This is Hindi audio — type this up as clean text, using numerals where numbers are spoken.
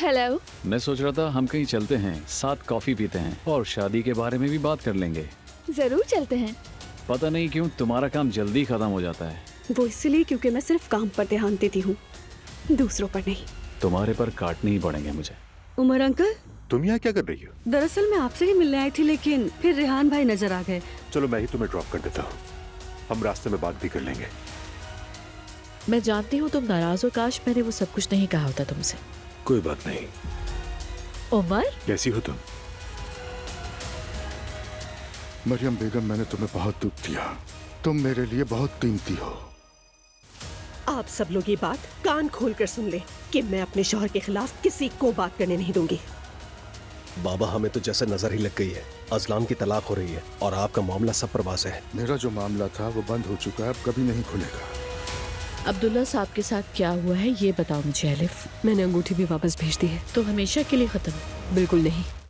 हेलो। मैं सोच रहा था हम कहीं चलते हैं, साथ कॉफी पीते हैं और शादी के बारे में भी बात कर लेंगे। जरूर चलते हैं। पता नहीं क्यों तुम्हारा काम जल्दी खत्म हो जाता है। वो इसलिए क्योंकि मैं सिर्फ काम पर ध्यान देती हूँ, दूसरों पर नहीं। तुम्हारे पर काटने ही पड़ेंगे मुझे। उमर अंकल, तुम यहाँ क्या कर रही हो? दरअसल मैं आपसे ही मिलने आई थी, लेकिन फिर रेहान भाई नजर आ गए। चलो मैं ही तुम्हें ड्रॉप कर देता हूँ, हम रास्ते में बात भी कर लेंगे। मैं जानती हूँ तुम नाराज हो, काश मैंने वो सब कुछ नहीं कहा होता तुमसे। कोई बात नहीं। उमर, कैसी हो तुम? मरियम बेगम, मैंने तुम्हें बहुत दुख दिया। तुम मेरे लिए बहुत कीमती हो। आप सब लोग ये बात कान खोलकर सुन ले कि मैं अपने शौहर के खिलाफ किसी को बात करने नहीं दूंगी। बाबा, हमें तो जैसे नजर ही लग गई है। अजलान की तलाक हो रही है और आपका मामला सब पर वाज़ेह है। मेरा जो मामला था वो बंद हो चुका है, अब कभी नहीं खुलेगा। अब्दुल्ला साहब के साथ क्या हुआ है ये बताओ मुझे। अलिफ, मैंने अंगूठी भी वापस भेज दी है। तो हमेशा के लिए खत्म? बिल्कुल नहीं।